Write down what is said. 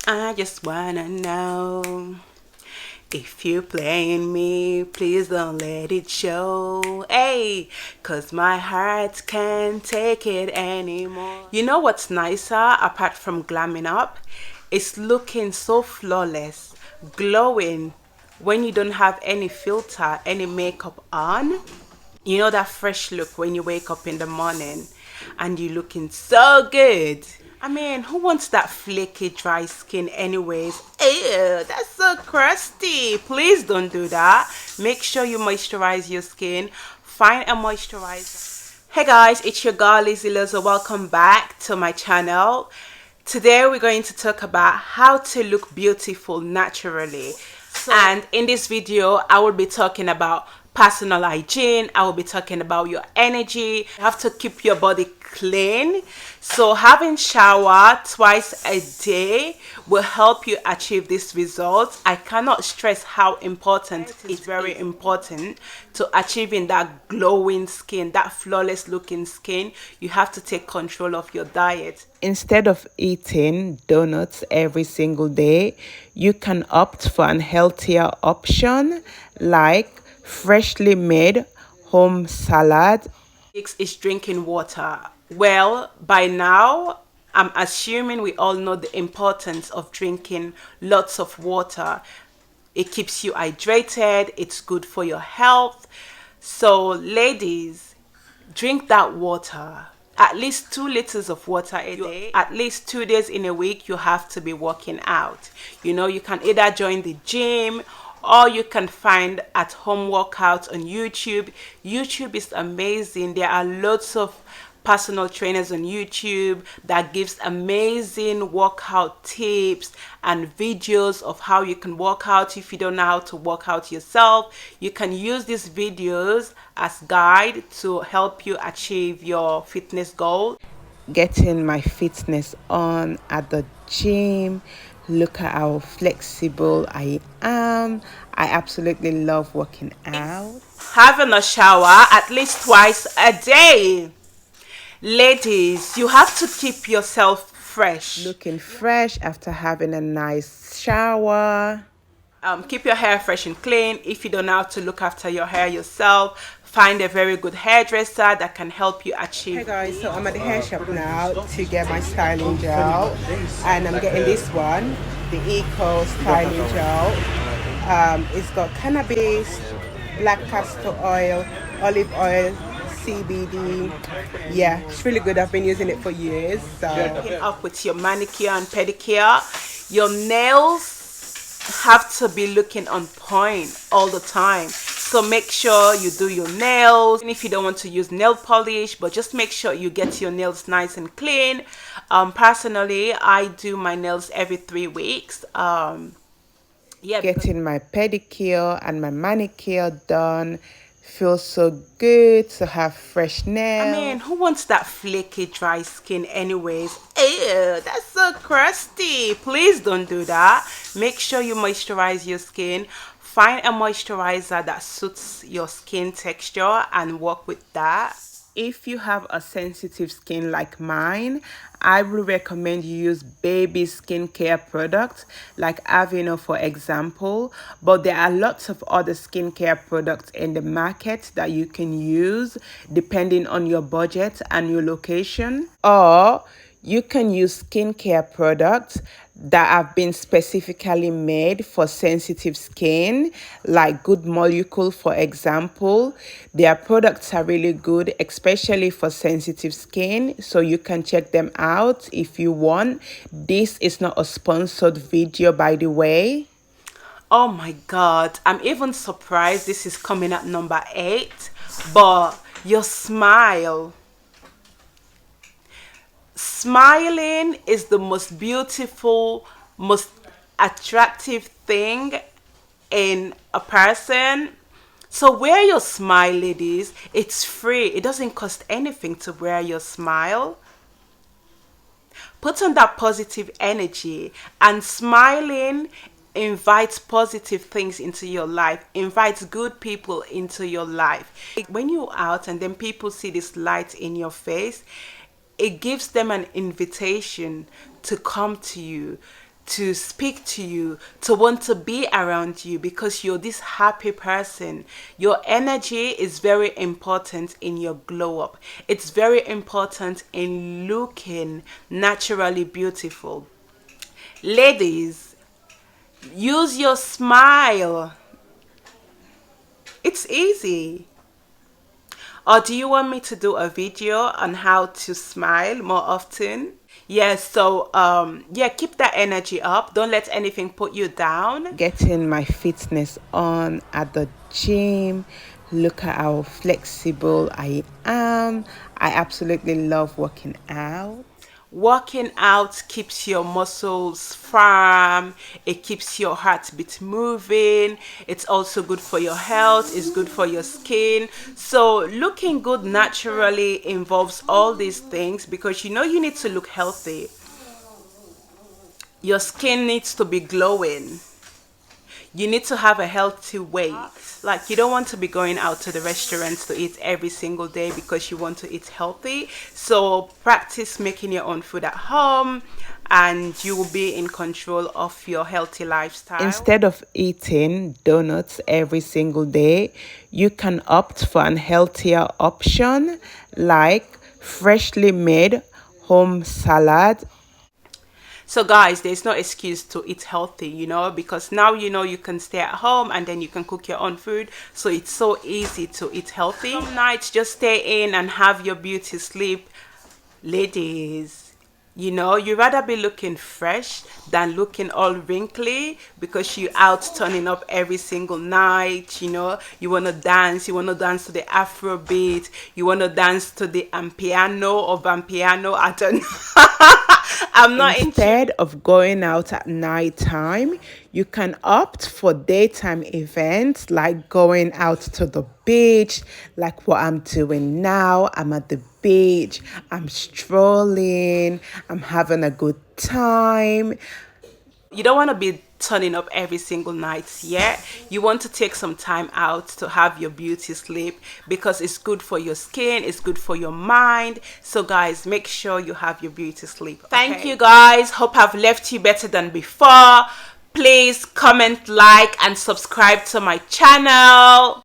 I just wanna know if you're playing me, please don't let it show. Hey, cause my heart can't take it anymore. You know what's nicer apart from glamming up? It's looking so flawless, glowing when you don't have any filter, any makeup on. You know that fresh look when you wake up in the morning and you're looking so good. I mean, who wants that flaky, dry skin anyways? Ew, that's so crusty. Please don't do that. Make sure you moisturize your skin. Find a moisturizer. Hey guys, it's your girl Lizzy Lozzo. Welcome back to my channel. Today we're going to talk about how to look beautiful naturally. And in this video, I will be talking about personal hygiene. I will be talking about your energy. You have to keep your body clean. So having shower twice a day will help you achieve this result. I cannot stress how important it's very important to achieving that glowing skin, that flawless looking skin. You have to take control of your diet. Instead of eating donuts every single day, you can opt for an healthier option like freshly made home salad. Is drinking water. Well, by now, I'm assuming we all know the importance of drinking lots of water. It keeps you hydrated, it's good for your health. So, ladies, drink that water. At least 2 liters of water a day. At least 2 days in a week, you have to be working out. You know, you can either join the gym or you can find at home workouts on YouTube. YouTube is amazing. There are lots of personal trainers on YouTube that gives amazing workout tips and videos of how you can work out. If you don't know how to work out yourself, you can use these videos as guide to help you achieve your fitness goal. Getting my fitness on at the gym. Look at how flexible I am. I absolutely love working out. Having a shower at least twice a day. Ladies, you have to keep yourself fresh. Looking fresh after having a nice shower. Keep your hair fresh and clean. If you don't know how to look after your hair yourself, find a very good hairdresser that can help you achieve. Hey guys, so I'm at the hair shop now to get my styling gel, and I'm getting this one, the Eco styling gel. It's got cannabis, black castor oil, olive oil, CBD. Yeah, it's really good. I've been using it for years. So up with your manicure and pedicure, your nails have to be looking on point all the time. So make sure you do your nails. And if you don't want to use nail polish, but just make sure you get your nails nice and clean. Personally, I do my nails every 3 weeks. Yeah, getting my pedicure and my manicure done feels so good to have fresh nails. I mean, who wants that flaky, dry skin anyways? Ew, that's so crusty. Please don't do that. Make sure you moisturize your skin. Find a moisturizer that suits your skin texture and work with that. If you have a sensitive skin like mine, I would recommend you use baby skincare products like Aveeno, for example. But there are lots of other skincare products in the market that you can use depending on your budget and your location. Or you can use skincare products that have been specifically made for sensitive skin, like Good Molecule, for example. Their products are really good, especially for sensitive skin, so you can check them out if you want. This is not a sponsored video, by the way. Oh my god, I'm even surprised this is coming at number 8, but your smile. Smiling is the most beautiful, most attractive thing in a person. So wear your smile, ladies. It's free. It doesn't cost anything to wear your smile. Put on that positive energy, and smiling invites positive things into your life, invites good people into your life. When you're out and then people see this light in your face, it gives them an invitation to come to you. to speak to you, to want to be around you because you're this happy person. Your energy is very important in your glow up. It's very important in looking naturally beautiful. Ladies, use your smile. It's easy. Or do you want me to do a video on how to smile more often? Yes, so yeah, keep that energy up. Don't let anything put you down. Getting my fitness on at the gym. Look at how flexible I am. I absolutely love working out. Working out keeps your muscles firm, it keeps your heartbeat moving, it's also good for your health, it's good for your skin. So, looking good naturally involves all these things because you know you need to look healthy. Your skin needs to be glowing. You need to have a healthy weight. Like, you don't want to be going out to the restaurants to eat every single day because you want to eat healthy. So practice making your own food at home and you will be in control of your healthy lifestyle. Instead of eating donuts every single day, you can opt for an healthier option like freshly made home salad. So guys, there's no excuse to eat healthy, you know, because now you know you can stay at home and then you can cook your own food. So it's so easy to eat healthy. Some nights just stay in and have your beauty sleep. Ladies, you know, you rather be looking fresh than looking all wrinkly because you out turning up every single night. You know, you want to dance, to the Afro beat, you want to dance to the Ampiano or Vampiano. I don't know. I'm not Instead of going out at night time, you can opt for daytime events like going out to the beach, like what I'm doing now. I'm at the beach, I'm strolling, I'm having a good time. You don't want to be turning up every single night yet. You want to take some time out to have your beauty sleep because it's good for your skin, it's good for your mind. So guys, make sure you have your beauty sleep. Thank you guys. Hope I've left you better than before. Please comment, like and subscribe to my channel.